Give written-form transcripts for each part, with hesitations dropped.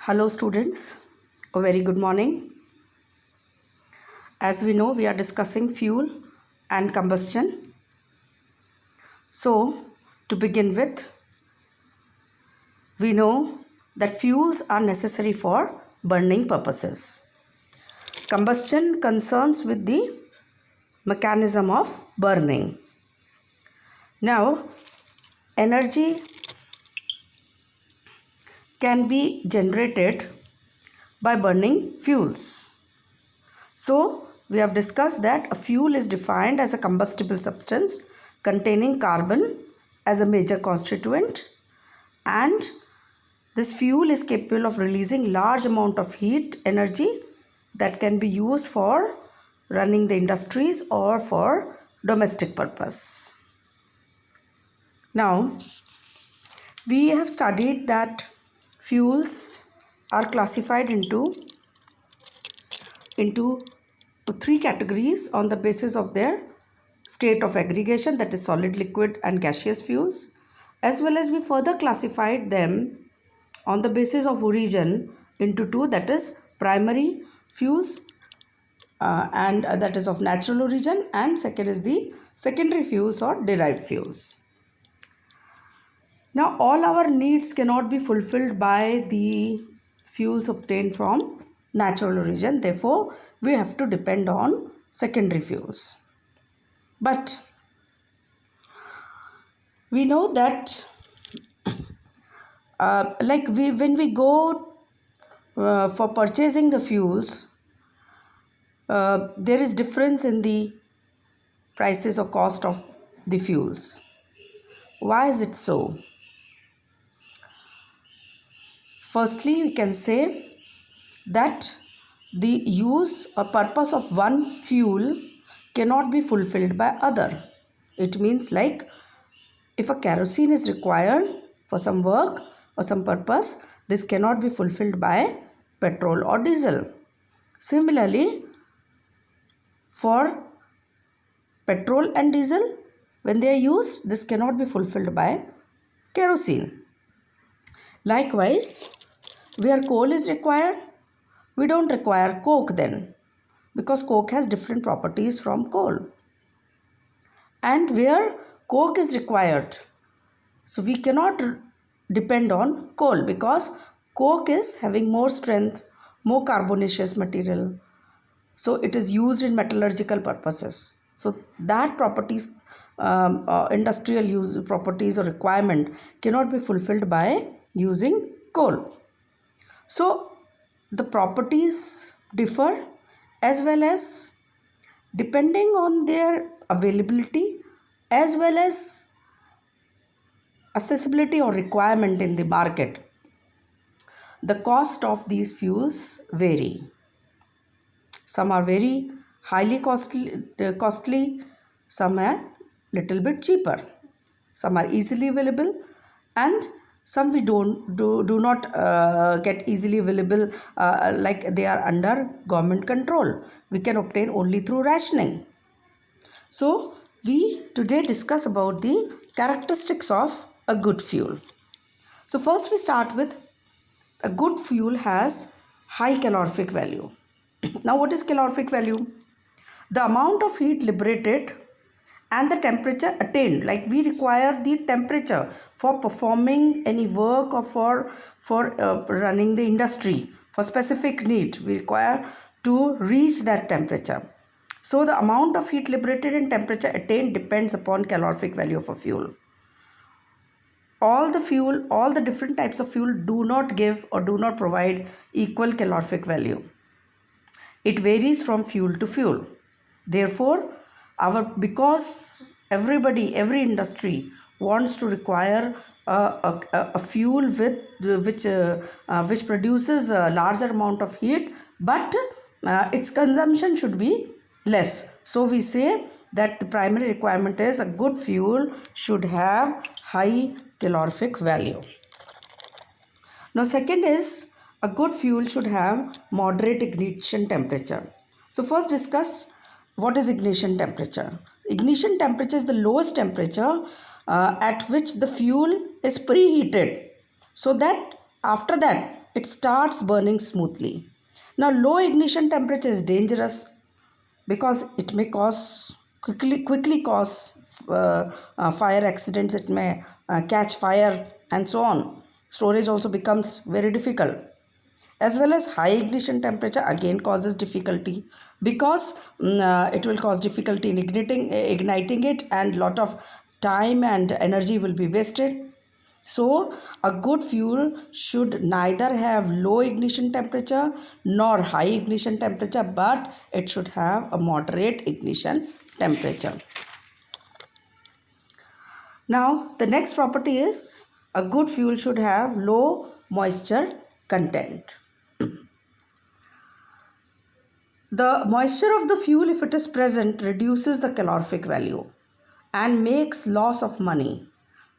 Hello students, a very good morning. As we know, we are discussing fuel and combustion. So, to begin with, we know that fuels are necessary for burning purposes. Combustion concerns with the mechanism of burning. Now, energy can be generated by burning fuels. So, we have discussed that a fuel is defined as a combustible substance containing carbon as a major constituent, and this fuel is capable of releasing large amount of heat energy that can be used for running the industries or for domestic purpose. Now, we have studied that fuels are classified into three categories on the basis of their state of aggregation, that is solid, liquid and gaseous fuels, as well as we further classified them on the basis of origin into two, that is primary fuels and that is of natural origin, and second is the secondary fuels or derived fuels. Now all our needs cannot be fulfilled by the fuels obtained from natural origin, therefore we have to depend on secondary fuels. But we know that when we go for purchasing the fuels, there is difference in the prices or cost of the fuels. Why is it so? Firstly, we can say that the use or purpose of one fuel cannot be fulfilled by other. It means, like, if a kerosene is required for some work or some purpose, this cannot be fulfilled by petrol or diesel. Similarly, for petrol and diesel, when they are used, this cannot be fulfilled by kerosene. Likewise, where coal is required, we don't require coke then, because coke has different properties from coal. And where coke is required, so we cannot depend on coal, because coke is having more strength, more carbonaceous material, so it is used in metallurgical purposes. So that properties, industrial use properties or requirement cannot be fulfilled by using coal. So the properties differ, as well as depending on their availability as well as accessibility or requirement in the market, the cost of these fuels vary. Some are very highly costly, some are little bit cheaper, some are easily available, and some we do not get easily available, like they are under government control. We can obtain only through rationing. So we today discuss about the characteristics of a good fuel. So first we start with a good fuel has high calorific value. Now what is calorific value? The amount of heat liberated and the temperature attained. Like, we require the temperature for performing any work or for running the industry. For specific need, we require to reach that temperature. So the amount of heat liberated and temperature attained depends upon calorific value of a fuel. All the different types of fuel do not give or do not provide equal calorific value. It varies from fuel to fuel. Therefore, because every industry wants to require a fuel which produces a larger amount of heat, but its consumption should be less. So we say that the primary requirement is a good fuel should have high calorific value. Now second is, a good fuel should have moderate ignition temperature. So first discuss what is ignition temperature. Ignition temperature is the lowest temperature at which the fuel is preheated, so that after that it starts burning smoothly. Now, low ignition temperature is dangerous because it may quickly cause fire accidents. It may catch fire and so on. Storage also becomes very difficult. As well as high ignition temperature again causes difficulty because it will cause difficulty in igniting it, and lot of time and energy will be wasted. So a good fuel should neither have low ignition temperature nor high ignition temperature, but it should have a moderate ignition temperature. Now the next property is a good fuel should have low moisture content. The moisture of the fuel, if it is present, reduces the calorific value and makes loss of money.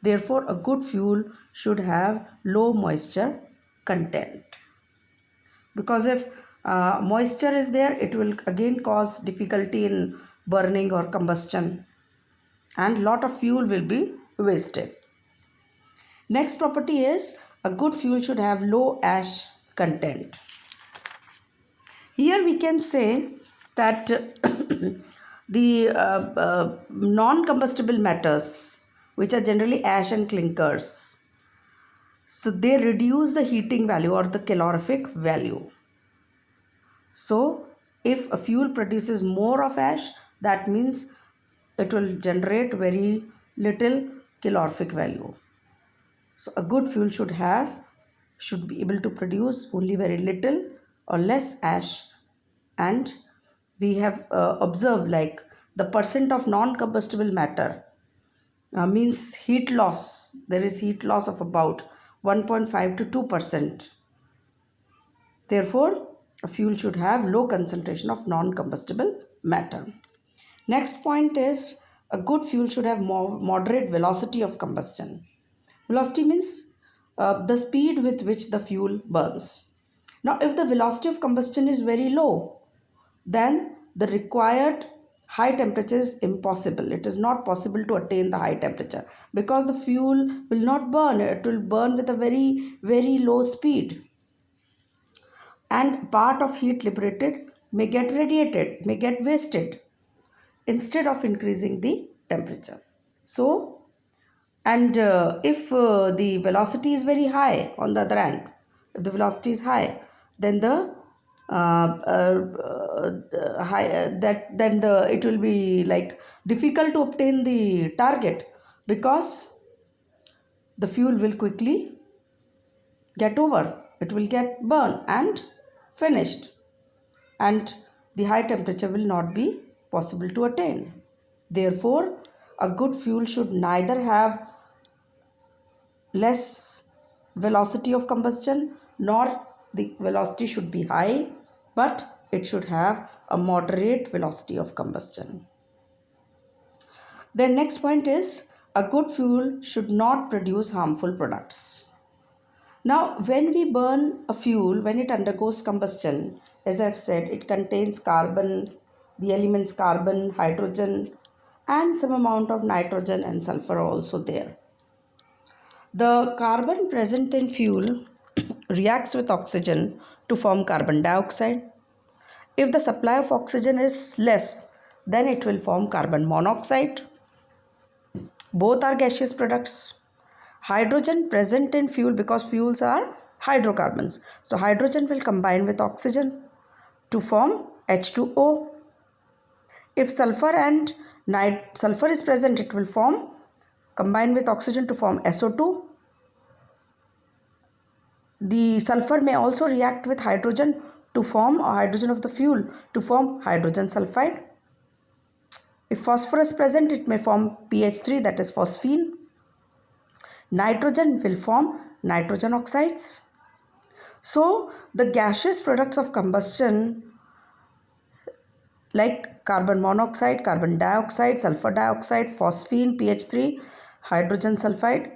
Therefore, a good fuel should have low moisture content. Because if moisture is there, it will again cause difficulty in burning or combustion, and lot of fuel will be wasted. Next property is a good fuel should have low ash content. Here we can say that the non-combustible matters, which are generally ash and clinkers, so they reduce the heating value or the calorific value. So if a fuel produces more of ash, that means it will generate very little calorific value. So a good fuel should be able to produce only very little or less ash, and we have observed like the percent of non-combustible matter means heat loss. There is heat loss of about 1.5 to 2%. Therefore, a fuel should have low concentration of non-combustible matter. Next point is a good fuel should have moderate velocity of combustion. Velocity means the speed with which the fuel burns. Now, if the velocity of combustion is very low, then the required high temperature is impossible. It is not possible to attain the high temperature because the fuel will not burn. It will burn with a very low speed, and part of heat liberated may get radiated, may get wasted instead of increasing the temperature. So, and if the velocity is very high, on the other hand, if the velocity is high, then the it will be like difficult to obtain the target because the fuel will quickly get over. It will get burned and finished, and the high temperature will not be possible to attain. Therefore, a good fuel should neither have less velocity of combustion nor the velocity should be high, but it should have a moderate velocity of combustion. The next point is a good fuel should not produce harmful products. Now, when we burn a fuel, when it undergoes combustion, as I've said, it contains carbon, the elements carbon, hydrogen, and some amount of nitrogen and sulfur are also there. The carbon present in fuel reacts with oxygen to form carbon dioxide. If the supply of oxygen is less, then it will form carbon monoxide. Both are gaseous products. Hydrogen present in fuel, because fuels are hydrocarbons. So hydrogen will combine with oxygen to form H2O. If sulfur and sulfur is present, it will combine with oxygen to form SO2. The sulfur may also react with hydrogen to form hydrogen of the fuel to form hydrogen sulfide. If phosphorus present, it may form PH3, that is phosphine. Nitrogen will form nitrogen oxides. So the gaseous products of combustion like carbon monoxide, carbon dioxide, sulfur dioxide, phosphine, PH3, hydrogen sulfide,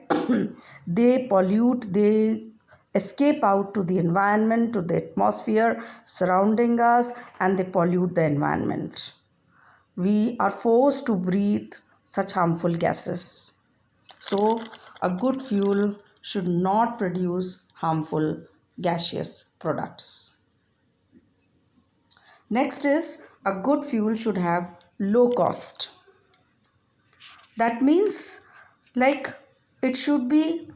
they pollute, they escape out to the environment, to the atmosphere surrounding us, and they pollute the environment. We are forced to breathe such harmful gases. So, a good fuel should not produce harmful gaseous products. Next is a good fuel should have low cost. That means like it should be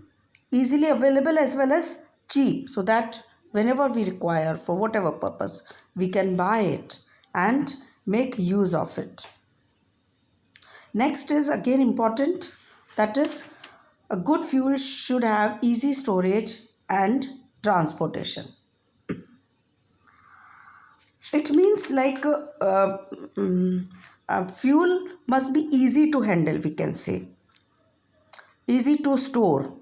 easily available as well as cheap, so that whenever we require for whatever purpose we can buy it and make use of it. Next is again important, that is a good fuel should have easy storage and transportation. It means like fuel must be easy to handle, we can say, easy to store,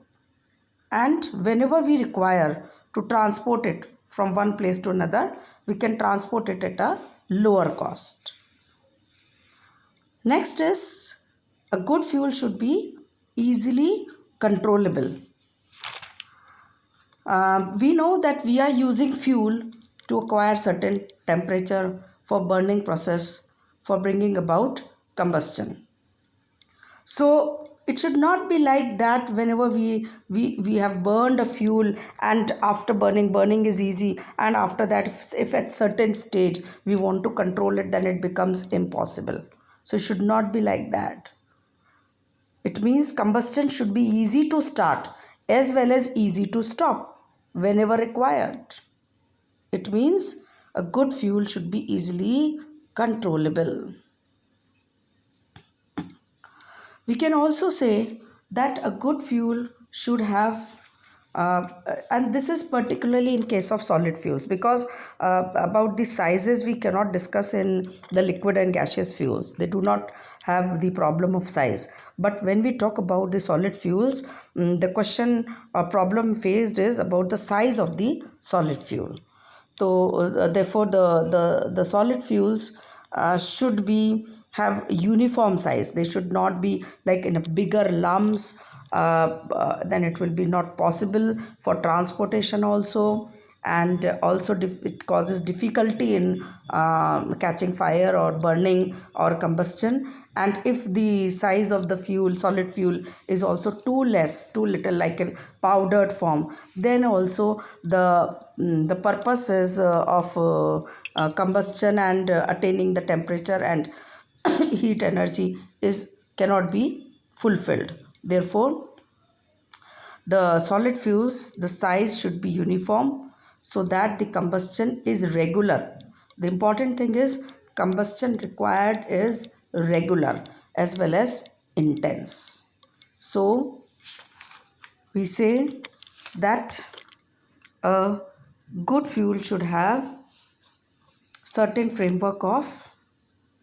and whenever we require to transport it from one place to another, we can transport it at a lower cost. Next is a good fuel should be easily controllable. We know that we are using fuel to acquire certain temperature for burning process for bringing about combustion. So it should not be like that whenever we have burned a fuel, and after burning is easy, and after that if at certain stage we want to control it, then it becomes impossible. So it should not be like that. It means combustion should be easy to start as well as easy to stop whenever required. It means a good fuel should be easily controllable. We can also say that a good fuel should have, and this is particularly in case of solid fuels, because about the sizes we cannot discuss in the liquid and gaseous fuels. They do not have the problem of size. But when we talk about the solid fuels, the question or problem faced is about the size of the solid fuel. So therefore the solid fuels should be have uniform size. They should not be like in a bigger lumps. Then it will be not possible for transportation also, and also it causes difficulty in catching fire or burning or combustion. And if the size of the fuel, solid fuel, is also too little, like in powdered form, then also the purposes of combustion and attaining the temperature and heat energy is cannot be fulfilled. Therefore the solid fuels, the size should be uniform so that the combustion is regular. The important thing is combustion required is regular as well as intense. So we say that a good fuel should have certain framework of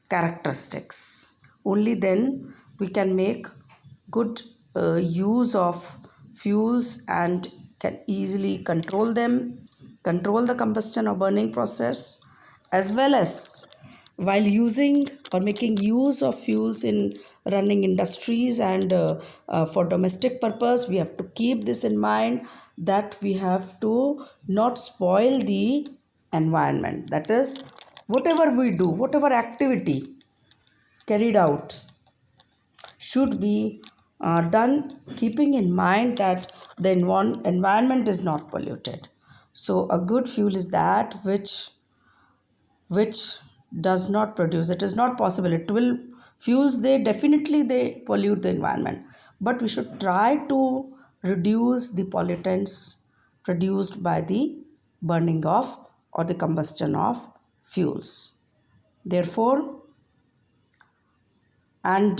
characteristics. Only then we can make good use of fuels and can easily control them, control the combustion or burning process, as well as while using or making use of fuels in running industries and for domestic purpose, we have to keep this in mind, that we have to not spoil the environment. That is, whatever we do, whatever activity carried out should be done keeping in mind that the environment is not polluted. So a good fuel is that which does not produce, it is not possible, it will, fuels they definitely they pollute the environment, but we should try to reduce the pollutants produced by the burning of or the combustion of fuels. Therefore, and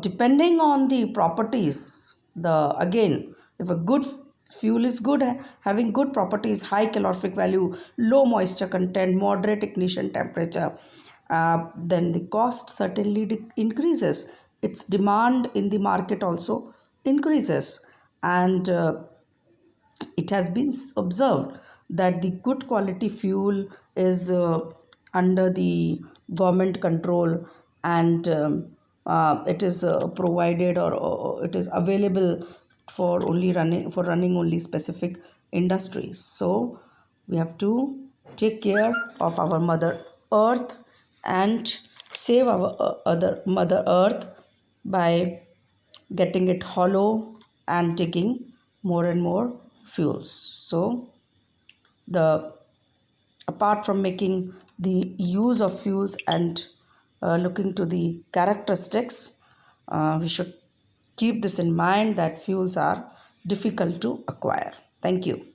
depending on the properties, the again, if a good fuel is good, having good properties, high calorific value, low moisture content, moderate ignition temperature, then the cost certainly increases, its demand in the market also increases, and it has been observed that the good quality fuel is under the government control, and it is provided, or it is available for running only specific industries. So we have to take care of our mother earth and save our other mother earth by getting it hollow and taking more and more fuels. So the apart from making the use of fuels and looking to the characteristics, we should keep this in mind that fuels are difficult to acquire. Thank you.